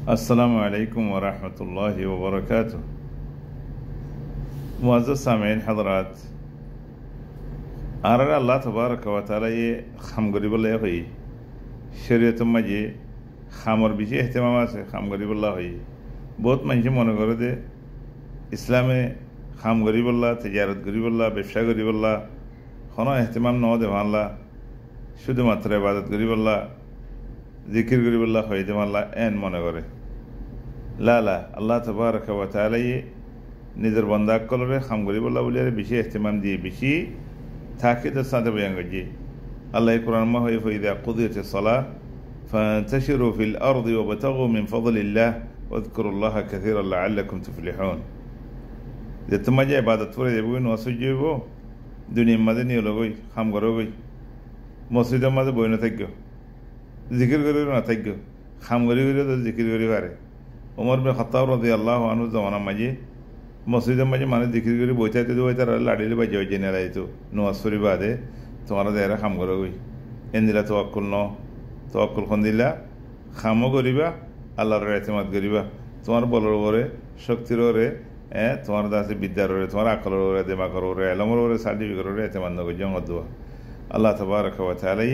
अस्सलामु अलैकुम व रहमतुल्लाहि व बरकातुहू। मुअज़्ज़ज़ सामीन हज़रात, आरा अल्लाह तबारक व तआला ये खाम गरीबुल्लाह हुई शरीयत मजे खामर बिचे एहतमाम আছে খাম গরিবুল্লাহ হই বহুত মানুষ মনে করে যে ইসলামে খাম গরিবুল্লাহ তিজারত গরিবুল্লাহ ব্যবসা গরিবুল্লাহ কোনো এহতমাম ন দেওয়াল্লাহ শুধুমাত্র ইবাদত গরিবুল্লাহ জিকির গরিবুল্লাহ হই দেওয়াল্লাহ এন মনে করে লা লা আল্লাহ তাবারক ওয়া তাআলা নিজের বান্দা কলরে খাম গরিবুল্লাহ বলে বেশি এহতমাম দিয়ে বেশি তাকিদের সাথে বয়ান করছে আল্লাহ কোরআন মা হই ফাইদা কুদিয়াতিস সালাহ فانتشروا في الأرض وابتغوا من فضل الله واذكروا الله كثيرا لعلكم تفلحون. যেহেতু মাঝে ইবাদত করে যাবো নসুজ যাইব দুনিয়ার মাঝে নিয়ে লগই খাম করগই মসজিদের মাঝে বই না থাকো জিকির করি না থাকো খাম করি করি তো জিকির করি পারে ওমর বিন খাত্তাব রাদিয়াল্লাহু আনহু জমানার মাঝে মসজিদের মাঝে মানে জিকির করি বইতাইতে বইতার লাড়িলে বাজে বাজে নিয়ে লাইতো নওয়াজ করি বাদে তোমারা দেহরা খাম করগই এন্দিলা তাওয়াক্কুল ন তওয়াক্কুল খন্দিলা খামও করিবা আল্লাহর এতেমাদ করিবা তোমার বলর ওরে শক্তির ওরে তোমার দাসে বিদ্যার ওরে তোমার আকলের ওরে দিমাগের ওরে এলমের ওরে সার্টিফিকেট ওরে এতেমাদ নগর জঙ্গত দোয়া আল্লাহ তাবারক ওয়া তাআলা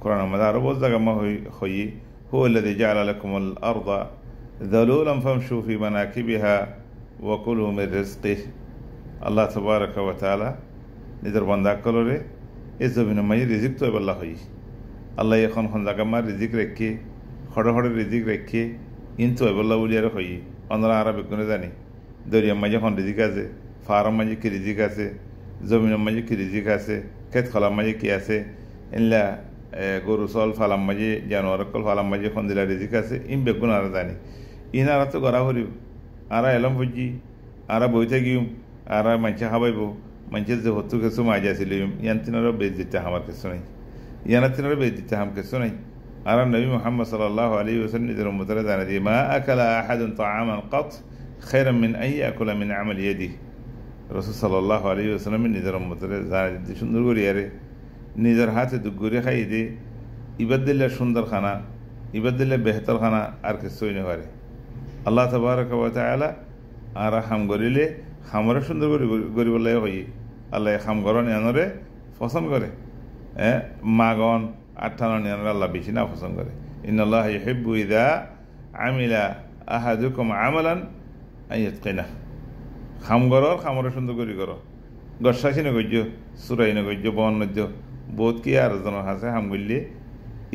কোরআন মধ্যে আরো বহুত জায়গা মা হই হুয়া আল্লাযী জাআলা লাকুমুল আরদা যালুলান ফামশু ফি মানাকিবিহা ওয়া কুলু মির রিজকিহি আল্লাহ তাবারক ওয়া তাআলা নিজের বান্দা কলরে এই জমিনের মাঝে রিজিক তো আল্লাহ হই আল্লাহ এখন জায়গা মার রিজিক রেখে খড়ে খড়ে রিজিক রেখে কিন্তু এবল্লা বলি আর হই অন্যরা আরব বেগুনে জানি দরিয়ার মাঝে এখন রিজিক আছে ফার্ম মাঝে কি রিজিক আছে জমিনের মাঝে কি রিজিক আছে ক্ষেত খলার মাঝে কি আছে এনলা গরু চল ফালাম মাঝে জানোয়ার কল ফালাম মাঝে এখন দিলা রিজিক আছে ইন বেগুন আর জানি ইনারা তো গড়া হরিব আরা এলম বুঝি আরা বইতে গিয়ে আরা মাঝে হাবাইব মাঝে যে হতু কিছু মাঝে আসিল ইয়ান তিনারও বেজ দিতে আমার কিছু নেই ইয়ানা তিনারও বেজ দিতে হাম কিছু নেই আর নবী মুহাম্মদ সাল্লাল্লাহু আলাইহি ওয়াসাল্লাম নিজের উম্মতরে জানা দিয়ে মা আকালা আহাদুন তাআমান কাত খায়রাম মিন আন ইয়াকুলা মিন আমাল ইয়াদিহি রাসূল সাল্লাল্লাহু আলাইহি ওয়াসাল্লাম নিজের উম্মতরে জানা দিয়ে সুন্দর করে আরে নিজের হাতে দুগুরে খাই দে ইবাদুল্লাহ সুন্দর খানা ইবাদুল্লাহ বেহতর খানা আর কিছুই না পারে আল্লাহ তাবারক ওয়া তাআলা আর হাম গরিলে হামরে সুন্দর করে গরিবল্লাহ হই আল্লাহ হাম গরন এনরে পছন্দ করে মাগন আঠানো নিয়ানোর আল্লাহ বেশি না পছন্দ করে ইন্নাল্লাহ ইউহিব্বু ইযা আমিলা আহাদুকুম আমালান আন ইতকিনাহু খাম গরর খামরে সুন্দর করে করো গসাসি না গজ্য সুরাই না গজ্য বন নজ্য বহুত কি আর জন আছে হাম গল্লি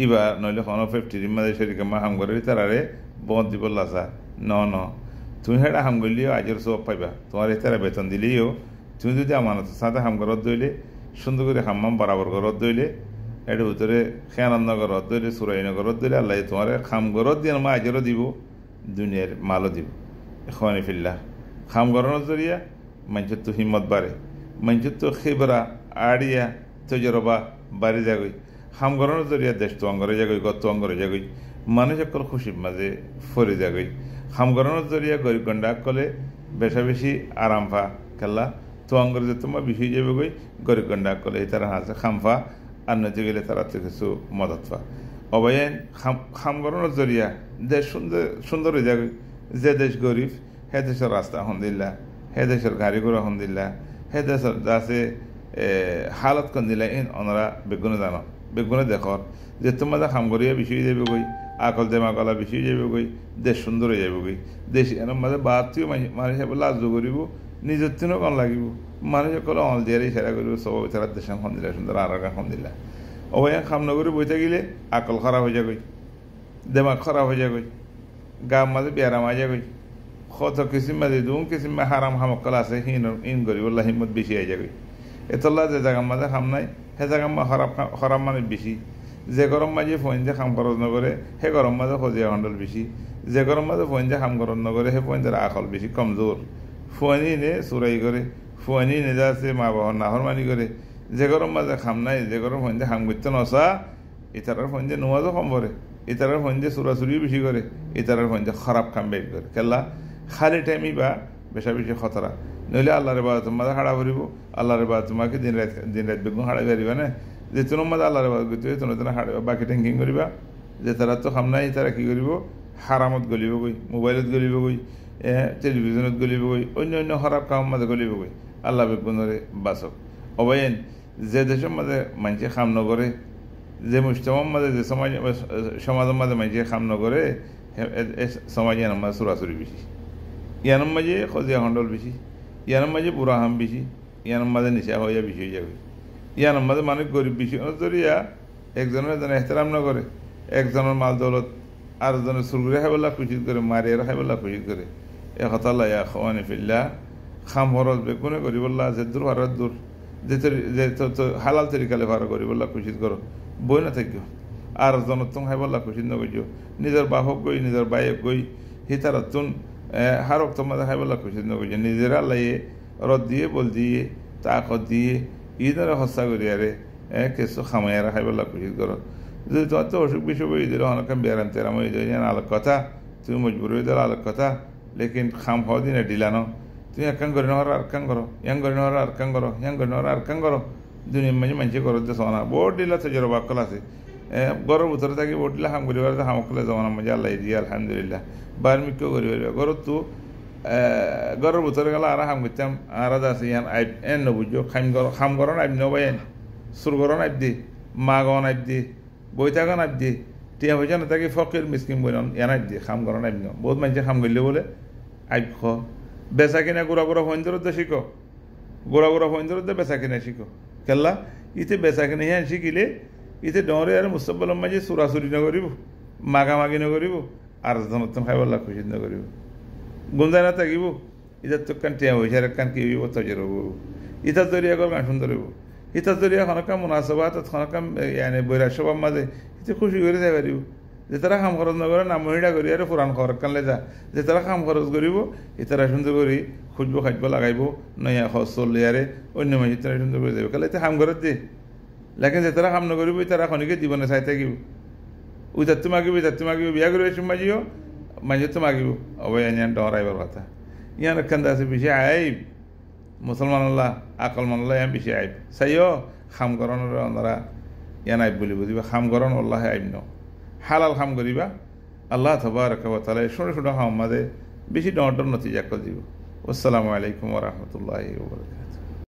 ইবার নইলে কোনো 50 মাঝে শরীকে মা হাম গরে তারারে বন্ধ দিব লাসা ন তুমি হেটা হাম গল্লিও আজের সব পাইবা তোমার তারা বেতন দিলেও তুমি যদি আমানত সাথে হাম গরত দইলে সুন্দর করে হাম্মাম বরাবর গরত দইলে এর ভিতরে খেয়ানন্দ গরত দইলে সুরাইন গরত দইলে আল্লাহ তোমার খাম গরত দিয়ে মা আজেরও দিব দুনিয়ার মালও দিব এখন ফিল্লাহ খাম গরনের জরিয়া মানুষের তো হিম্মত বাড়ে মানুষের তো খেবরা আড়িয়া তজরবা বাড়ি যাগই খাম গরনের জরিয়া দেশ তো অঙ্গরে যাগই গত অঙ্গরে যাগই মানুষ অকল খুশির মাঝে ফরে যাগই খাম গরনের জরিয়া গরিব গন্ডা কলে বেশা বেশি আরাম পা খেলা তো অঙ্গরে যে তোমার বিষয় যাবে গই গরিব গন্ডা কলে এই তারা হাসে খামফা আর নদী গেলে তারা তো কিছু মদত পা অবয়ান খাম গরনের জরিয়া দেশ সুন্দর সুন্দর হয়ে যাগই যে দেশ গরিব হে দেশের রাস্তা আলহামদুলিল্লাহ হে দেশের গাড়ি ঘোড়া আলহামদুলিল্লাহ হে দেশের যাচ্ছে হালত কন দিলা ইন ওনারা বেগুনে জানো বেগুনে দেখর যে তোমাদের খাম গরিয়া বিষয় যাবে গই আকল দেমাকলা বিষয় যাবে গই দেশ সুন্দর হয়ে যাবে গই দেশ এর মাঝে বাতিও মানুষ লাজ করিব নিজের তিনও কন লাগিব মানুষ কলে অল দিয়ারই সেরা করিব সব তারা দেশ আলহামদুলিল্লাহ সুন্দর আর আলহামদুলিল্লাহ অবয়া খাম নগরে বইতে গেলে আকল খারাপ হয়ে যাগই দেমাগ খারাপ হয়ে যাগই গাম মাঝে বেয়ারাম হয়ে যাগই কত কিসিম মাঝে দুম কিসিম হারাম হামকল আছে ইন গরিবুল্লাহ হিম্মত বেশি হয়ে যাগই এতল্লা যে জায়গার মাঝে খাম নাই সে জায়গার মা খারাপ মানে বেশি যে গরম মাঝে ফোন যে খাম খরচ নগরে সে গরম মাঝে সজিয়া খণ্ডল বেশি যে গরম মাঝে ফোন যে খাম খরচ নগরে সে ফোন যারা আকল বেশি কমজোর ফুয়ানি নে চুরাই করে ফুয়ানি নে যাচ্ছে মা বাবার নাহরমানি করে যে গরম মাঝে খাম নাই যে গরম ফোন যে খাম করতে নসা ইতারার ফোন যে নোয়াজও কম করে ইতারার ফোন যে চুরাচুরিও বেশি করে ইতারার ফোন যে খারাপ কাম বের করে খেলা খালি টাইমই বা বেশা বেশি খতরা নইলে আল্লাহর ইবাদত মাঝে হাড়া ভরিব আল্লাহর ইবাদত তোমাকে দিন রাত বেগুন হাড়া বেরিবা না যে তোমার মাঝে আল্লাহর ইবাদত করতে হয় তোমার হাড়া বাকি ট্যাঙ্কিং করিবা যে তারা তো খাম নাই তারা কি করিব হারামত গলিব গই, মোবাইলত গলিব গই, টেলিভিশনত গলিব গই, অন্য অন্য খারাপ কামের মাঝে গলিব গই। আল্লাহ বেগুনরে বাঁচক। অবায়েন যে দেশের মাঝে মানুষে খাম নগরে, যে মুসলমান মাঝে যে সমাজের মাঝে মানুষে খাম নগরে, সমাজ ইয়ানোর মাঝে চুরাচুরি বেশি, ইয়ানোর মাঝে খজিয়া খণ্ডল বেশি, ইয়ানোর মাঝে বুড়া হাম বেশি, ইয়ানোর মাঝে নিশা হইয়া বেশি হয়ে যাবে, ইয়ানোর মাঝে মানুষ গরিব বেশি। ধরিয়া একজনের একজনে এহতেরাম না করে, একজনের মাল দৌলত আর জনের সুরগুড়ে খাইবল্লা খুশি করে, মারিয়ার খাইবল্লা খুশি করে। এ কথা ইয়া খাওয়ানি ফিল্লা খাম হরত বেগুনে করিবল্লা, যে দূর ভারত দূর, যে হালাল তরিকালে ভাড়া করিবল্লা খুশি করো, বই না থাকিও। আর জনত তুমি খাইবল্লা খুশি নগরিও, নিজের বাহক গই, নিজের বাইক গই, হিতারতুন হারক তোমাদের খাইবল্লা খুশি নগরিও। নিজেরা লাইয়ে রদ দিয়ে বল দিয়ে তাকত দিয়ে ঈদের হস্তা করিয়ারে কিছু খামাইয়ারা খাইবল্লা খুশি করো। যদি তোমার তো অসুখ বিসুখ হয়ে দিল অনেক বেড়ান তেরাম হয়ে যায়, আলোক কথা, তুমি মজবুর হয়ে দিল আলোক কথা, লেকিন খাম হওয়া দিনে ডিলানো, তুমি এক কান করে নেওয়ার আর কান করো, ইয়াং করে নেওয়ার আর কান করো, ইয়াং করে নেওয়ার আর কান করো। দুনিয়ার মাঝে মানুষে করো যে সোনা বোট দিলা তো জোর বাক্কল আছে, গরুর ভিতরে থাকি বোট দিলা হাম করি পারে, হাম করলে জমানার মাঝে আল্লাহ দিয়ে আলহামদুলিল্লাহ বার্মিকও করি পারবে। গরুর তো গরুর ভিতরে গেলে আর হাম করতাম আর আছে ইয়ান আইব এন নবুঝো খাম করো আইব নবাই এন সুর করো আইব দি মা গন আইব দি বৈঠাগন আইব দি টিয়া হয়েছে না তাকে ফকির মিসকিম বইন ইয়ান আইব দি খাম করো আইব ন বহুত মানুষে খাম করলে বলে আইব খ বেচা কিনা গোড়া গোড়া ফইন্দরতে শিখো, গোড়া গোড়া ফইন্দরতে বেচা কিনা শিখো। কেলা ইতে বেচা কিনা হ্যাঁ শিখিলে ইতে ডরে আর মুস্তকবলের মাঝে চুরাচুরি নকরিব, মাগামাগি নকরিব, আর জনতন খাইবল্লা খুশি নকরিব, গুঞ্জাই না থাকিব। ইতার তো কান টিয়া হয়েছে আর কান কি হইব তজের হব, ইতার দরিয়া কর গান সুন্দর হইব, ইতার দরিয়া খনকাম মুনাসবা খনকাম বৈরাগ সবার মাঝে ইতে খুশি করে যাই পারিব। যে তারা খাম খরচ নকরে নামহিড়া করি আর পুরাণ খরচ কানলে যা, যে তারা খাম খরচ করিব এতারা সুন্দর করি খুঁজব খাইব লাগাইব নয়া খরচ চললে আরে অন্য মানুষ তারা সুন্দর করে যাবে। কালে এতে খাম ঘরত দে, লেকিন যে তারা খাম নকরিব তারা খনিকে জীবনে চাই থাকিব, উইতার তো মাগিব ইতার তো মাগিব, বিয়া করে মাঝিও মাঝে তো মাগিব। অবয় ইয়ান ডরাইবার কথা ইয়ান খান্দা আছে বেশি আইব মুসলমানাল্লাহ আকল মানাল্লাহ ইয়ান বেশি আইব চাইও খাম করানোর ওনারা ইয়ান আইব বলি বুঝিবা। খাম করান আল্লাহ আইব ন হালাল খাম করিবা, আল্লাহ তাবারাকা ওয়া তাআলা শুনে শুনে খাম মাঝে বেশি ডর নতিজা করে দিব। আসসালামু আলাইকুম ওয়া রাহমাতুল্লাহি ওয়া বারাকাতুহু।